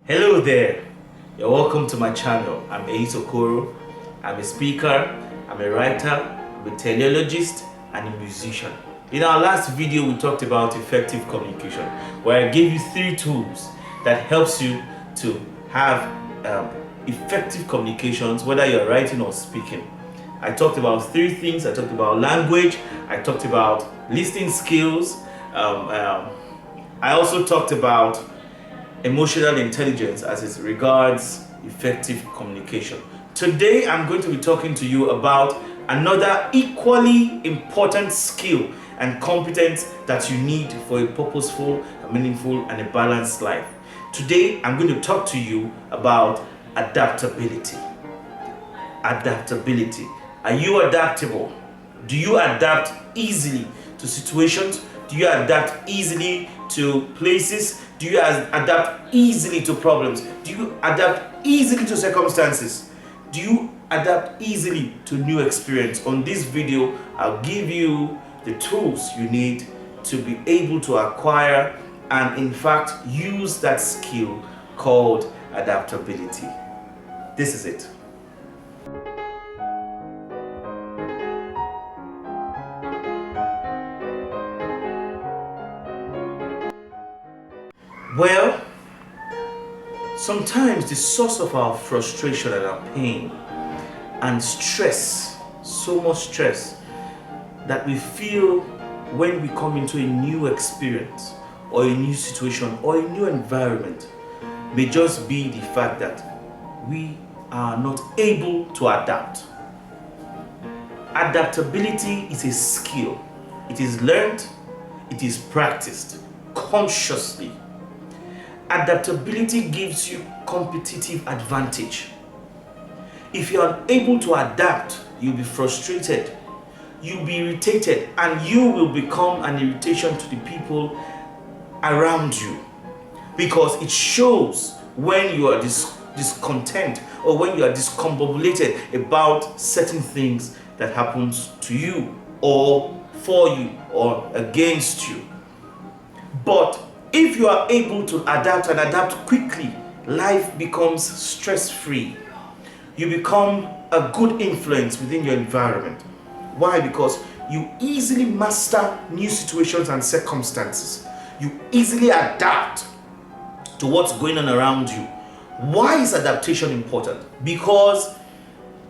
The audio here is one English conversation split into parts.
Hello there, you're welcome to my channel. I'm Ehis Okoro. I'm a speaker, I'm a writer, I'm a teleologist, and a musician. In our last video, we talked about effective communication, where I gave you 3 tools that helps you to have effective communications, whether you're writing or speaking. I talked about 3 things. I talked about language, I talked about listening skills, I also talked about emotional intelligence as it regards effective communication. Today I'm going to be talking to you about another equally important skill and competence that you need for a purposeful, a meaningful, and a balanced life. Today I'm going to talk to you about adaptability. Adaptability. Are you adaptable? Do you adapt easily to situations? Do you adapt easily to places? Do you adapt easily to problems? Do you adapt easily to circumstances? Do you adapt easily to new experience? On this video, I'll give you the tools you need to be able to acquire and in fact use that skill called adaptability. This is it. Well, sometimes the source of our frustration and our pain and stress, so much stress that we feel when we come into a new experience or a new situation or a new environment, may just be the fact that we are not able to adapt. Adaptability is a skill. It is learned, it is practiced consciously. Adaptability gives you competitive advantage. If you are able to adapt, you'll be frustrated, you'll be irritated, and you will become an irritation to the people around you, because it shows when you are discontent or when you are discombobulated about certain things that happens to you or for you or against you. But if you are able to adapt and adapt quickly, life becomes stress-free. You become a good influence within your environment. Why? Because you easily master new situations and circumstances. You easily adapt to what's going on around you. Why is adaptation important? Because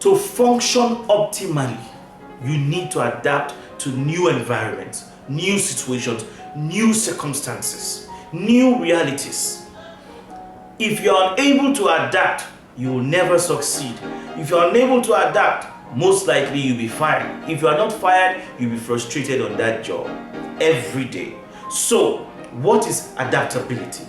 to function optimally, you need to adapt to new environments, new situations, new circumstances, new realities. If you are unable to adapt, you will never succeed. If you are unable to adapt, most likely you'll be fired. If you are not fired, you'll be frustrated on that job every day. So, what is adaptability?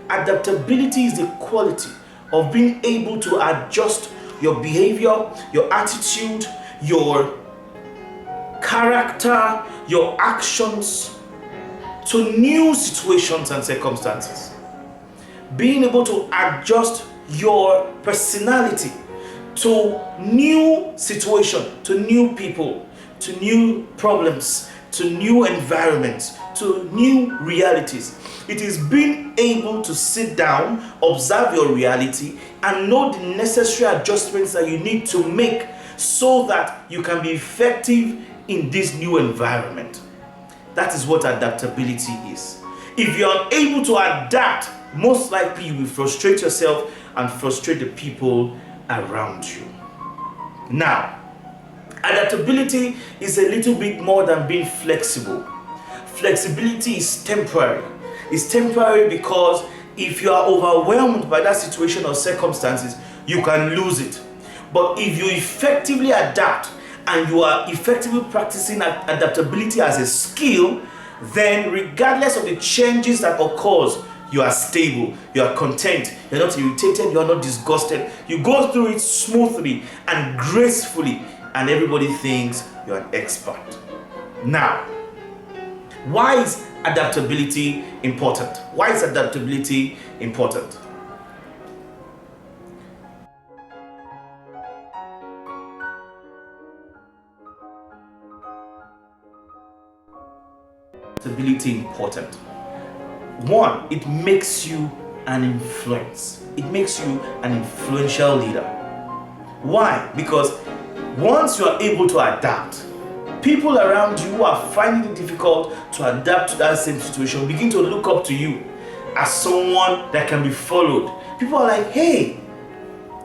Adaptability is the quality of being able to adjust your behavior, your attitude, your character, your actions to new situations and circumstances. Being able to adjust your personality to new situations, to new people, to new problems, to new environments, to new realities. It is being able to sit down, observe your reality, and know the necessary adjustments that you need to make so that you can be effective in this new environment. That is what adaptability is. If you are unable to adapt, most likely you will frustrate yourself and frustrate the people around you. Now, adaptability is a little bit more than being flexible. Flexibility is temporary. It's temporary because if you are overwhelmed by that situation or circumstances, you can lose it. But if you effectively adapt and you are effectively practicing adaptability as a skill, then regardless of the changes that occurs, you are stable, you are content, you're not irritated, you are not disgusted. You go through it smoothly and gracefully, and everybody thinks you're an expert. Now, why is adaptability important? Why is adaptability important? Adaptability important. One, it makes you an influence. It makes you an influential leader. Why? Because once you are able to adapt, people around you who are finding it difficult to adapt to that same situation begin to look up to you as someone that can be followed. People are like, hey,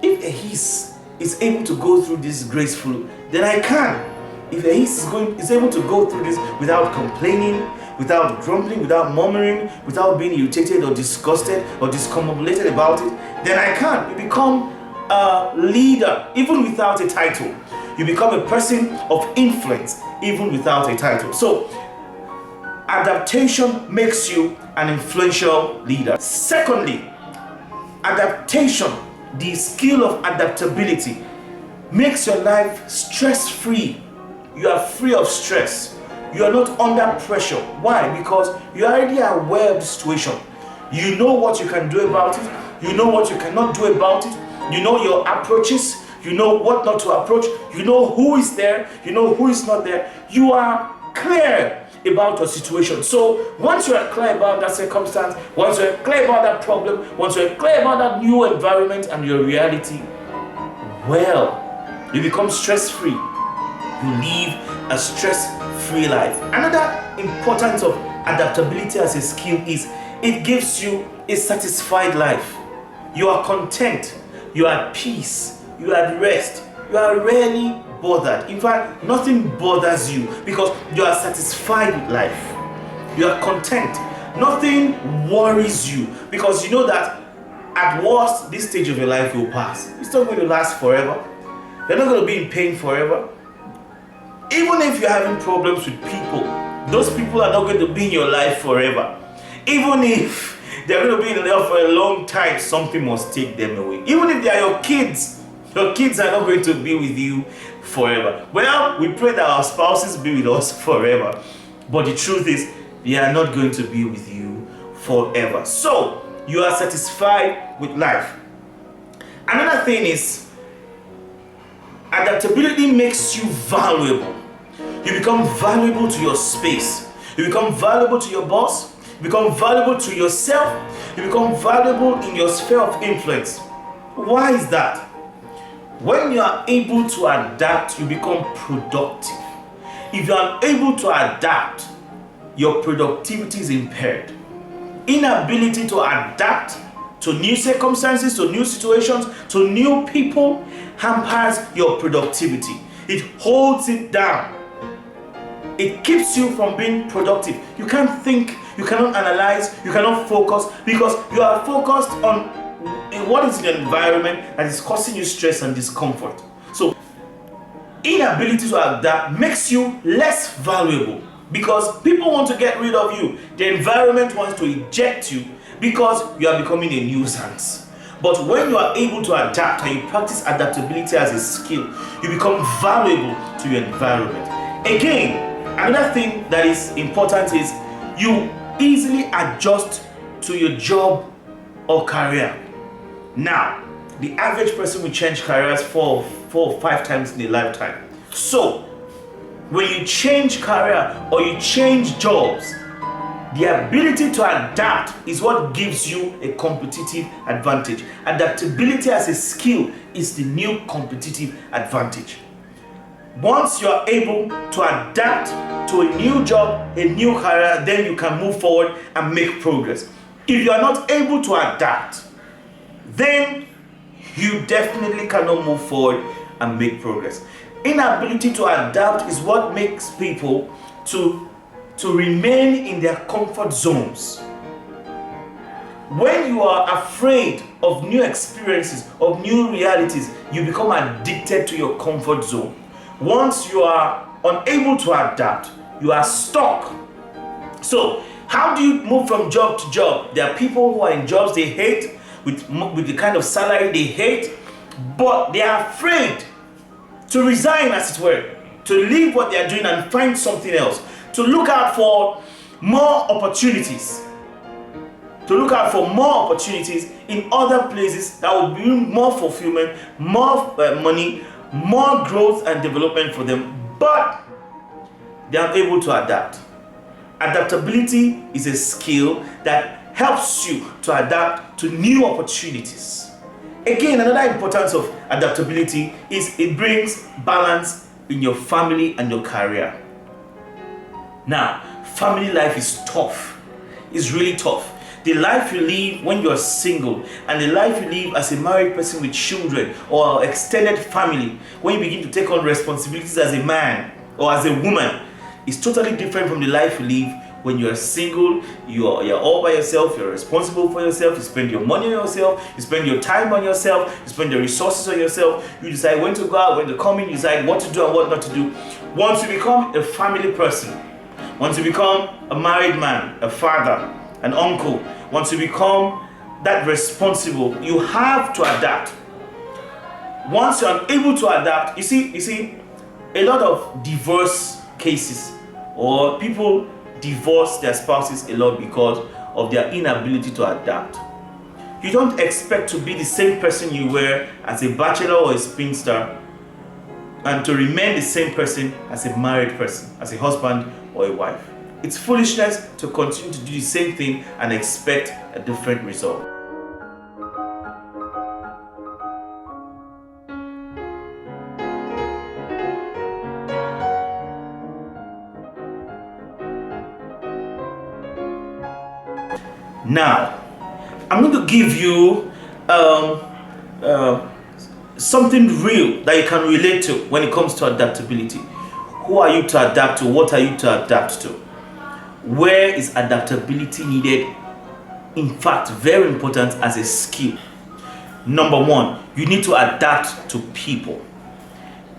if Ehis is able to go through this gracefully, then I can. If Ehis is able to go through this without complaining, without grumbling, without murmuring, without being irritated or disgusted or discombobulated about it, then I can. You become a leader even without a title. You become a person of influence even without a title. So, adaptation makes you an influential leader. Secondly, adaptation, the skill of adaptability, makes your life stress-free. You are free of stress. You are not under pressure. Why? Because you are already aware of the situation. You know what you can do about it. You know what you cannot do about it. You know your approaches. You know what not to approach. You know who is there. You know who is not there. You are clear about your situation. So once you are clear about that circumstance, once you are clear about that problem, once you are clear about that new environment and your reality, well, you become stress-free. You live a stress-free life. Another importance of adaptability as a skill is it gives you a satisfied life. You are content. You are at peace. You are at rest. You are rarely bothered. In fact, nothing bothers you because you are satisfied with life. You are content. Nothing worries you because you know that at worst, this stage of your life will pass. It's not going to last forever. You're not going to be in pain forever. Even if you're having problems with people, those people are not going to be in your life forever. Even if they're going to be in your life for a long time, something must take them away. Even if they are your kids are not going to be with you forever. Well, we pray that our spouses be with us forever. But the truth is, they are not going to be with you forever. So, you are satisfied with life. Another thing is, adaptability makes you valuable. You become valuable to your space. You become valuable to your boss. You become valuable to yourself. You become valuable in your sphere of influence. Why is that? When you are able to adapt, you become productive. If you are unable to adapt, your productivity is impaired. Inability to adapt to new circumstances, to new situations, to new people hampers your productivity. It holds it down. It keeps you from being productive. You can't think, you cannot analyze, you cannot focus because you are focused on what is in the environment that is causing you stress and discomfort. So, inability to adapt makes you less valuable because people want to get rid of you. The environment wants to eject you because you are becoming a nuisance. But when you are able to adapt and you practice adaptability as a skill, you become valuable to your environment. Again, another thing that is important is you easily adjust to your job or career. Now, the average person will change careers four or five times in a lifetime. So, when you change career or you change jobs, the ability to adapt is what gives you a competitive advantage. Adaptability as a skill is the new competitive advantage. Once you are able to adapt to a new job, a new career, then you can move forward and make progress. If you are not able to adapt, then you definitely cannot move forward and make progress. Inability to adapt is what makes people to remain in their comfort zones. When you are afraid of new experiences, of new realities, you become addicted to your comfort zone. Once you are unable to adapt, you are stuck. So, how do you move from job to job? There are people who are in jobs they hate, with the kind of salary they hate, but they are afraid to resign, as it were, to leave what they are doing and find something else, to look out for more opportunities, in other places that will bring more fulfillment, more money, more growth and development for them, but they are able to adapt. Adaptability is a skill that helps you to adapt to new opportunities. Again, another importance of adaptability is it brings balance in your family and your career. Now, family life is tough. It's really tough. The life you live when you're single and the life you live as a married person with children or extended family, when you begin to take on responsibilities as a man or as a woman, is totally different from the life you live when you're single. You're all by yourself, you're responsible for yourself, you spend your money on yourself, you spend your time on yourself, you spend your resources on yourself, you decide when to go out, when to come in, you decide what to do and what not to do. Once you become a family person, once you become a married man, a father, an uncle, once you become that responsible, you have to adapt. Once you're unable to adapt, you see, a lot of divorce cases or people divorce their spouses a lot because of their inability to adapt. You don't expect to be the same person you were as a bachelor or a spinster and to remain the same person as a married person, as a husband or a wife. It's foolishness to continue to do the same thing and expect a different result. Now, I'm going to give you something real that you can relate to when it comes to adaptability. Who are you to adapt to? What are you to adapt to? Where is adaptability needed? In fact, very important as a skill. Number one, you need to adapt to people.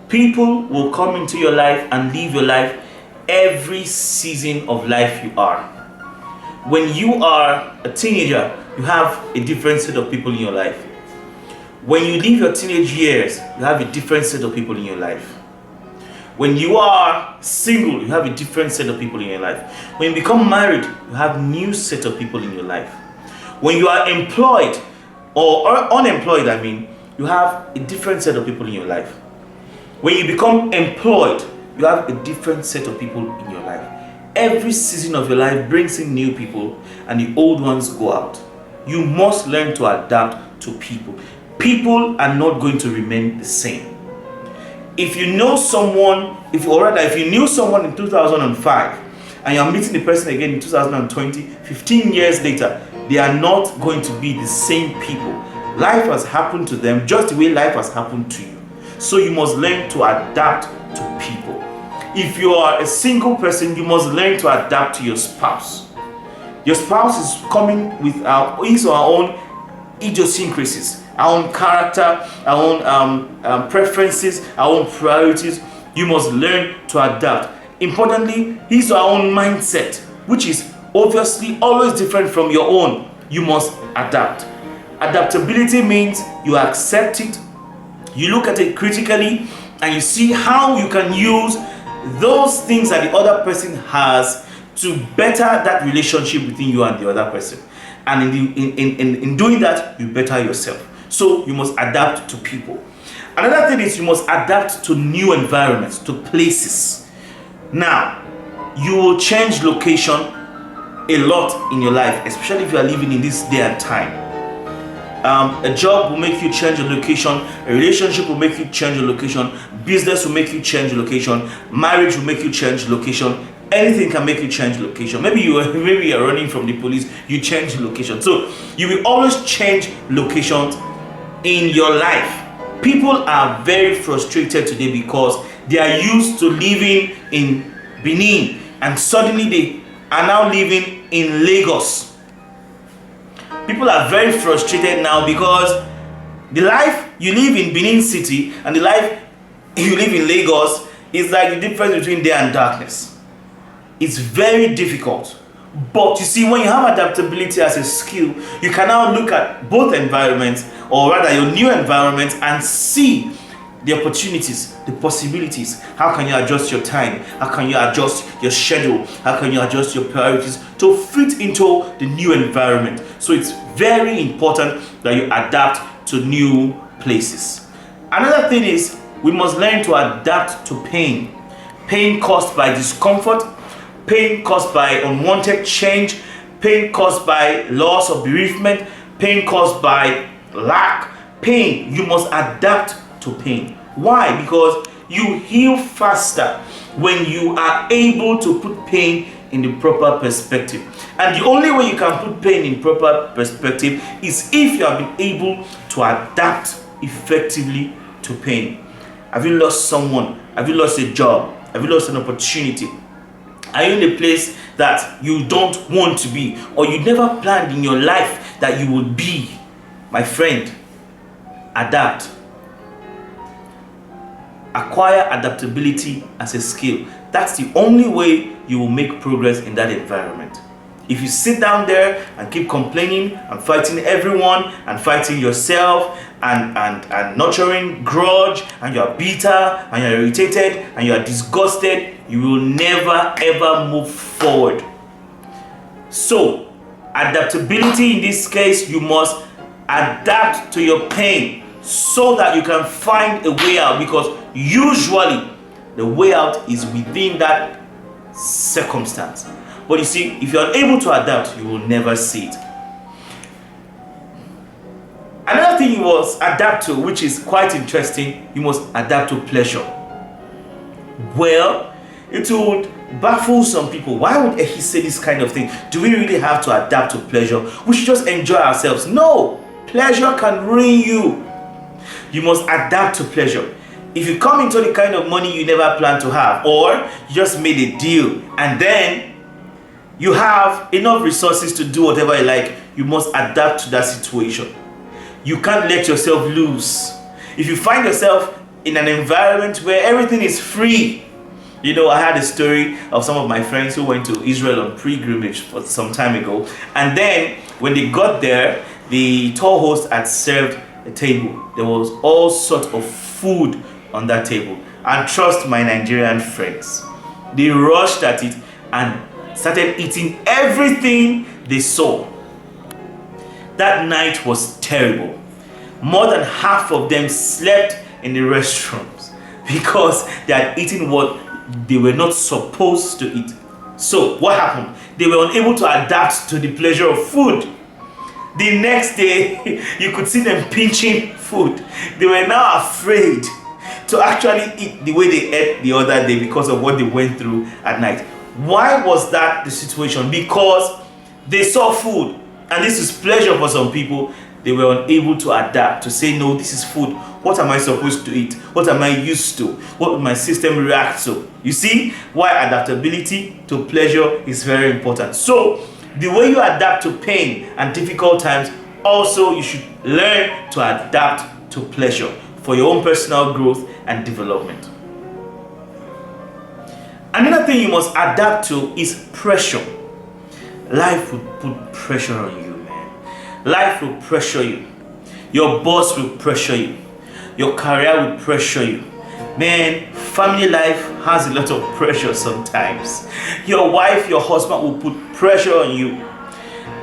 People will come into your life and live your life every season of life you are. When you are a teenager, you have a different set of people in your life. When you live your teenage years, you have a different set of people in your life. When you are single, you have a different set of people in your life. When you become married, you have a new set of people in your life. When you are employed or unemployed, you have a different set of people in your life. When you become employed, you have a different set of people in your life. Every season of your life brings in new people and the old ones go out. You must learn to adapt to people. People are not going to remain the same. If you know someone, if you knew someone in 2005 and you're meeting the person again in 2020, 15 years later, they are not going to be the same people. Life has happened to them just the way life has happened to you. So you must learn to adapt to people. If you are a single person, you must learn to adapt to your spouse. Your spouse is coming with his or her own idiosyncrasies, our own character, our own preferences, our own priorities. You must learn to adapt. Importantly, his or her own mindset, which is obviously always different from your own. You must adapt. Adaptability means you accept it, you look at it critically, and you see how you can use those things that the other person has to better that relationship between you and the other person. And in doing that, you better yourself. So you must adapt to people. Another thing is you must adapt to new environments, to places. Now, you will change location a lot in your life, especially if you are living in this day and time. A job will make you change your location, a relationship will make you change your location, business will make you change your location, marriage will make you change location, anything can make you change location. Maybe you are running from the police, you change location. So you will always change locations in your life. People are very frustrated today because they are used to living in Benin and suddenly they are now living in Lagos. People are very frustrated now because the life you live in Benin City and the life you live in Lagos is like the difference between day and darkness. It's very difficult. But you see, when you have adaptability as a skill, you can now look at both environments, or rather your new environment, and see the opportunities, the possibilities. How can you adjust your time? How can you adjust your schedule? How can you adjust your priorities to fit into the new environment? So it's very important that you adapt to new places. Another thing is we must learn to adapt to pain. Pain caused by discomfort, pain caused by unwanted change, pain caused by loss or bereavement, pain caused by lack, pain. You must adapt to pain. Why? Because you heal faster when you are able to put pain in the proper perspective. And the only way you can put pain in proper perspective is if you have been able to adapt effectively to pain. Have you lost someone? Have you lost a job? Have you lost an opportunity? Are you in a place that you don't want to be, or you never planned in your life that you would be? My friend, adapt. Acquire adaptability as a skill. That's the only way you will make progress in that environment. If you sit down there and keep complaining and fighting everyone and fighting yourself and nurturing grudge, and you're bitter and you're irritated and you're disgusted, you will never ever move forward. So, adaptability in this case, you must adapt to your pain so that you can find a way out, because usually the way out is within that circumstance. But you see, if you're unable to adapt, you will never see it. Another thing you must adapt to, which is quite interesting, you must adapt to pleasure. Well, it would baffle some people. Why would Ehis say this kind of thing? Do we really have to adapt to pleasure? We should just enjoy ourselves. No, pleasure can ruin you. You must adapt to pleasure. If you come into the kind of money you never planned to have, or you just made a deal and then you have enough resources to do whatever you like, you must adapt to that situation. You can't let yourself loose. If you find yourself in an environment where everything is free, you know, I had a story of some of my friends who went to Israel on pilgrimage for some time ago, and then when they got there, the tour host had served a table. There was all sorts of food on that table, and trust my Nigerian friends, they rushed at it and started eating everything they saw. That night was terrible. More than half of them slept in the restrooms because they had eaten what they were not supposed to eat. So what happened? They were unable to adapt to the pleasure of food. The next day, you could see them pinching food. They were now afraid to actually eat the way they ate the other day because of what they went through at night. Why was that the situation? Because they saw food, and this is pleasure for some people. They were unable to adapt, to say, no, this is food. What am I supposed to eat? What am I used to? What would my system react to? You see why adaptability to pleasure is very important. So the way you adapt to pain and difficult times, also you should learn to adapt to pleasure for your own personal growth and development. Another thing you must adapt to is pressure. Life will put pressure on you, man. Life will pressure you. Your boss will pressure you. Your career will pressure you. Man, family life has a lot of pressure sometimes. Your wife, your husband will put pressure on you.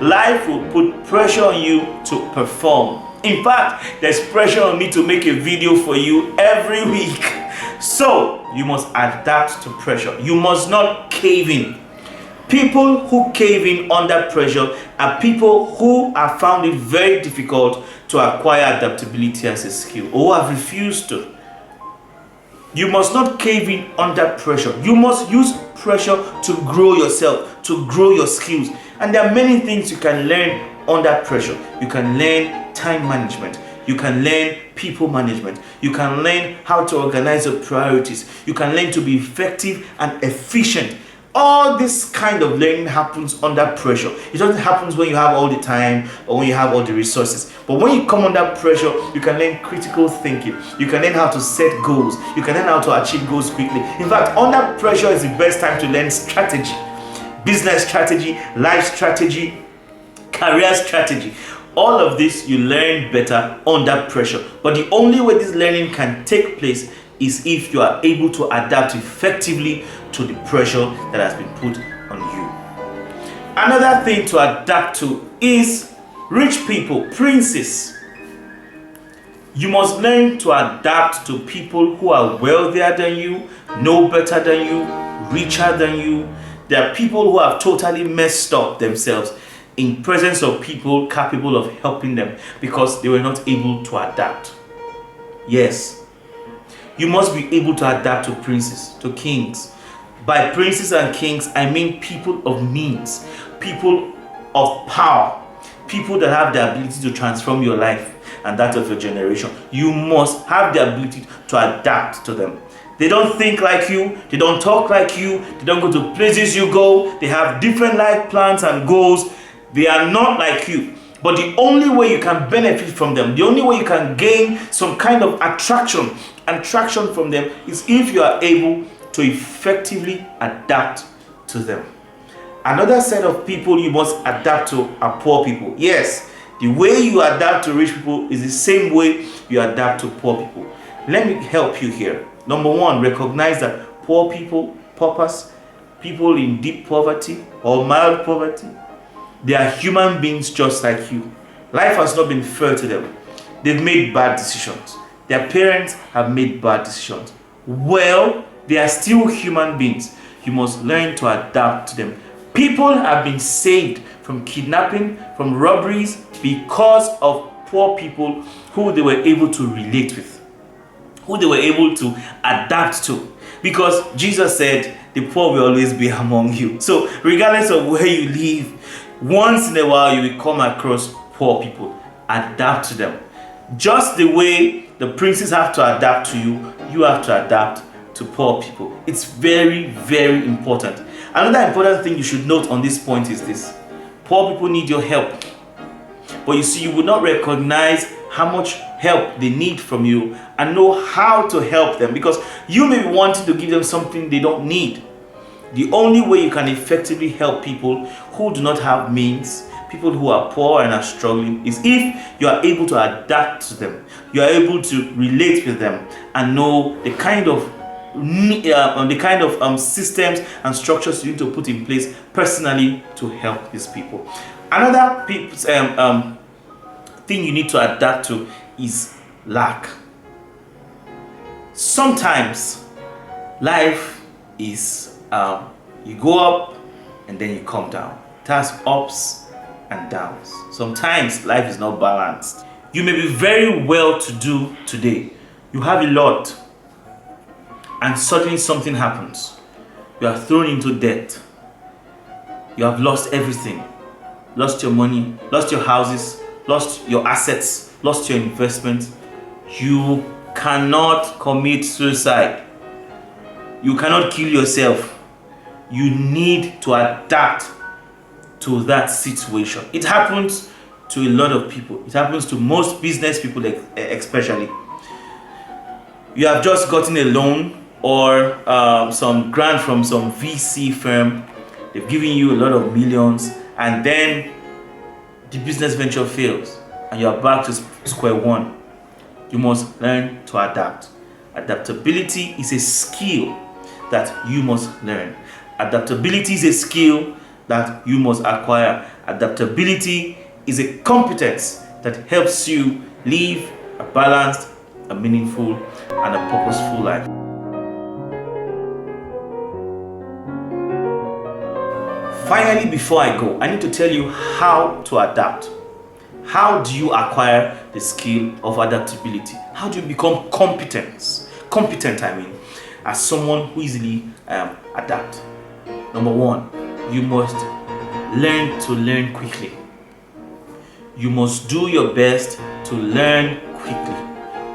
Life will put pressure on you to perform. In fact, there's pressure on me to make a video for you every week. So, you must adapt to pressure. You must not cave in. People who cave in under pressure are people who have found it very difficult to acquire adaptability as a skill, or have refused to. You must not cave in under pressure. You must use pressure to grow yourself, to grow your skills. And there are many things you can learn under pressure. You can learn time management. You can learn people management. You can learn how to organize your priorities. You can learn to be effective and efficient. All this kind of learning happens under pressure. It doesn't happen when you have all the time or when you have all the resources. But when you come under pressure, you can learn critical thinking. You can learn how to set goals. You can learn how to achieve goals quickly. In fact, under pressure is the best time to learn strategy. Business strategy, life strategy, career strategy. All of this you learn better under pressure. But the only way this learning can take place is if you are able to adapt effectively to the pressure that has been put on you. Another thing to adapt to is rich people, princes. You must learn to adapt to people who are wealthier than you, know better than you, richer than you. There are people who have totally messed up themselves. in presence of people capable of helping them because they were not able to adapt. Yes, you must be able to adapt to princes, to kings. By princes and kings, I mean people of means, people of power, people that have the ability to transform your life and that of your generation. You must have the ability to adapt to them. They don't think like you, they don't talk like you, they don't go to places you go, they have different life plans and goals. They are not like you. But the only way you can benefit from them, the only way you can gain some kind of attraction from them is if you are able to effectively adapt to them. Another set of people you must adapt to are poor people. Yes, the way you adapt to rich people is the same way you adapt to poor people. Let me help you here. Number one, recognize that poor people, paupers, people in deep poverty or mild poverty, they are human beings just like you. Life has not been fair to them. They've made bad decisions. Their parents have made bad decisions. Well, they are still human beings. You must learn to adapt to them. People have been saved from kidnapping, from robberies because of poor people who they were able to relate with, who they were able to adapt to. Because Jesus said, the poor will always be among you. So regardless of where you live, once in a while you will come across poor people. Adapt to them. Just the way the princes have to adapt to you, you have to adapt to poor people. It's very, very important. Another important thing you should note on this point is this. Poor people need your help. But you see, you will not recognize how much help they need from you and know how to help them because you may be wanting to give them something they don't need. The only way you can effectively help people who do not have means, people who are poor and are struggling, is if you are able to adapt to them. You are able to relate with them and know the kind of systems and structures you need to put in place personally to help these people. Another thing you need to adapt to is lack. Sometimes life is you go up and then you come down. It has ups and downs. Sometimes life is not balanced. You may be very well to do today. You have a lot and suddenly something happens. You are thrown into debt. You have lost everything. Lost your money, lost your houses, lost your assets, lost your investments. You cannot commit suicide. You cannot kill yourself. You need to adapt to that situation. It happens to a lot of people. It happens to most business people especially. You have just gotten a loan or some grant from some VC firm. They've given you a lot of millions and then the business venture fails and you're back to square one. You must learn to adapt. Adaptability is a skill that you must learn. Adaptability is a skill that you must acquire. Adaptability is a competence that helps you live a balanced, a meaningful, and a purposeful life. Finally, before I go, I need to tell you how to adapt. How do you acquire the skill of adaptability? How do you become competent, as someone who easily adapt? Number one, you must learn to learn quickly. You must do your best to learn quickly.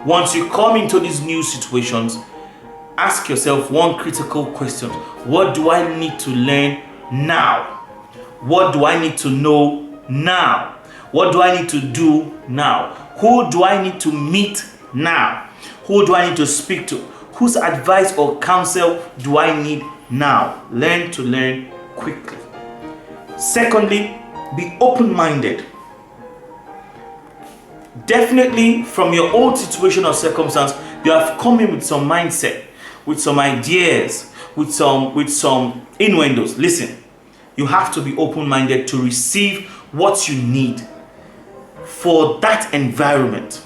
Once you come into these new situations, ask yourself one critical question. What do I need to learn now? What do I need to know now? What do I need to do now? Who do I need to meet now? Who do I need to speak to? Whose advice or counsel do I need now? Learn to learn quickly. Secondly, be open-minded. Definitely from your old situation or circumstance, you have come in with some mindset, with some ideas, with some innuendos. Listen, you have to be open-minded to receive what you need for that environment.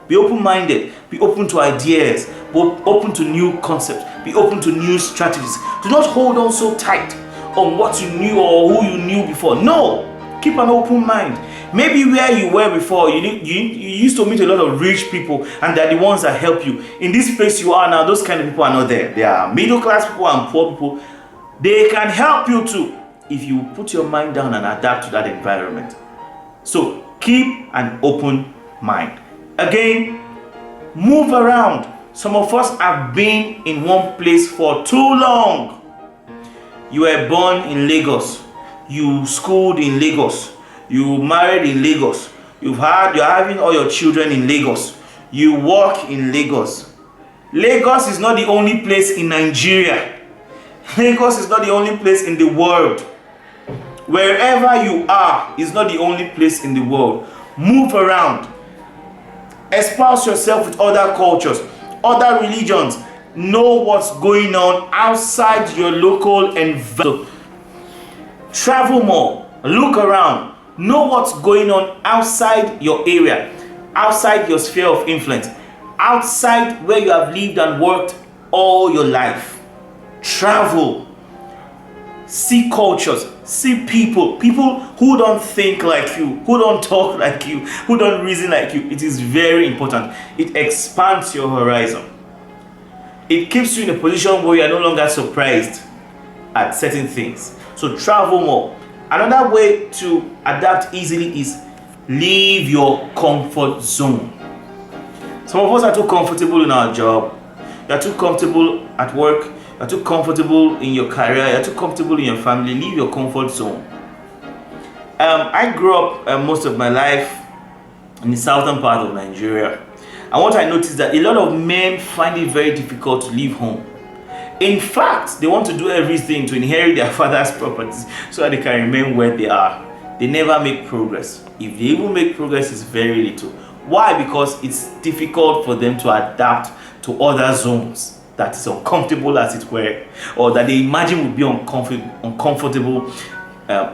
Be open-minded, be open to ideas, be open to new concepts, be open to new strategies. Do not hold on so tight on what you knew or who you knew before. No, Keep an open mind. Maybe where you were before, you used to meet a lot of rich people, and they're the ones that help you. In this place you are now, those kind of people are not there. They are middle class people and poor people. They can help you too if you put your mind down and adapt to that environment. So keep an open mind. Again, move around. Some of us have been in one place for too long. You were born in Lagos. You schooled in Lagos. You married in Lagos. You're having all your children in Lagos. You work in Lagos. Lagos is not the only place in Nigeria. Lagos is not the only place in the world. Wherever you are is not the only place in the world. Move around. Espouse yourself with other cultures, other religions. Know what's going on outside your local environment. Travel more. Look around. Know what's going on outside your area, outside your sphere of influence, outside where you have lived and worked all your life. Travel. See cultures, see people who don't think like you, who don't talk like you, who don't reason like you. It is very important. It expands your horizon. It keeps you in a position where you are no longer surprised at certain things. So travel more. Another way to adapt easily is leave your comfort zone. Some of us are too comfortable in our job. You are too comfortable at work. You're too comfortable in your career, you're too comfortable in your family. Leave your comfort zone. I grew up most of my life in the southern part of Nigeria, and what I noticed is that a lot of men find it very difficult to leave home. In fact, they want to do everything to inherit their father's properties so that they can remain where they are. They never make progress. If they even make progress, it's very little. Why? Because it's difficult for them to adapt to other zones that is uncomfortable, as it were, or that they imagine would be uncomfortable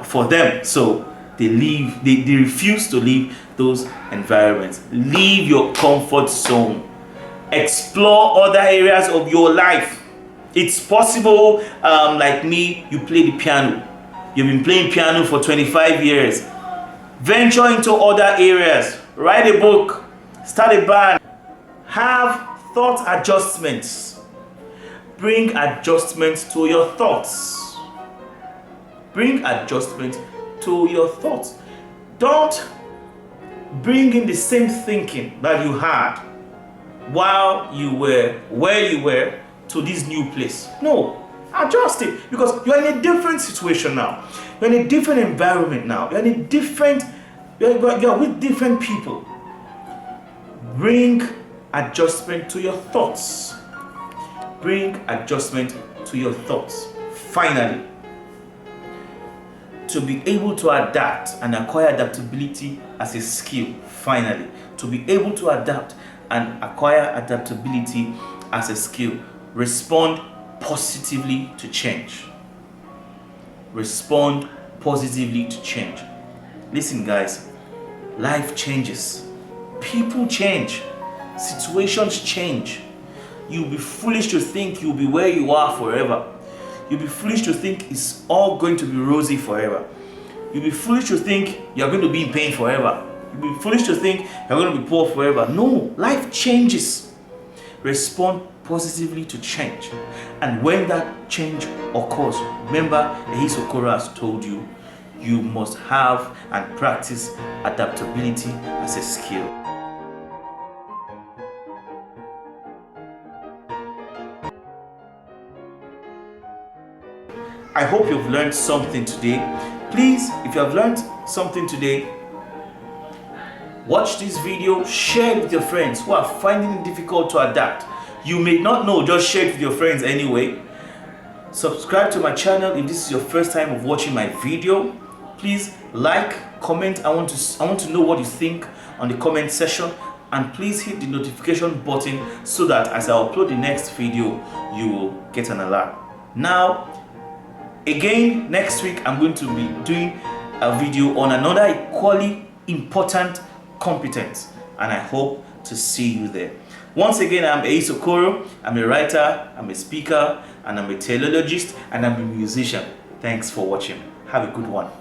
for them. So they leave, they refuse to leave those environments. Leave your comfort zone. Explore other areas of your life. It's possible, like me, you play the piano. You've been playing piano for 25 years. Venture into other areas. Write a book. Start a band. Have thought adjustments. Bring adjustments to your thoughts. Bring adjustment to your thoughts. Don't bring in the same thinking that you had while you were where you were to this new place. No, adjust it, because you're in a different situation now. You're in a different environment now. You're with different people. Bring adjustment to your thoughts. Bring adjustment to your thoughts. Finally, to be able to adapt and acquire adaptability as a skill. Finally, to be able to adapt and acquire adaptability as a skill. Respond positively to change. Respond positively to change. Listen, guys, life changes. People change. Situations change. You'll be foolish to think you'll be where you are forever. You'll be foolish to think it's all going to be rosy forever. You'll be foolish to think you're going to be in pain forever. You'll be foolish to think you're going to be poor forever. No, life changes. Respond positively to change. And when that change occurs, remember, Ehis Okoro has told you, you must have and practice adaptability as a skill. I hope you've learned something today. Please, if you have learned something today, watch this video, share it with your friends who are finding it difficult to adapt. You may not know, just share it with your friends anyway. Subscribe to my channel if this is your first time of watching my video. Please like, comment. I want to know what you think on the comment section, and please hit the notification button so that as I upload the next video, you will get an alert. Now, again, next week I'm going to be doing a video on another equally important competence, and I hope to see you there. Once again, I'm Ehis Okoro. I'm a writer, I'm a speaker, and I'm a teleologist, and I'm a musician. Thanks for watching. Have a good one.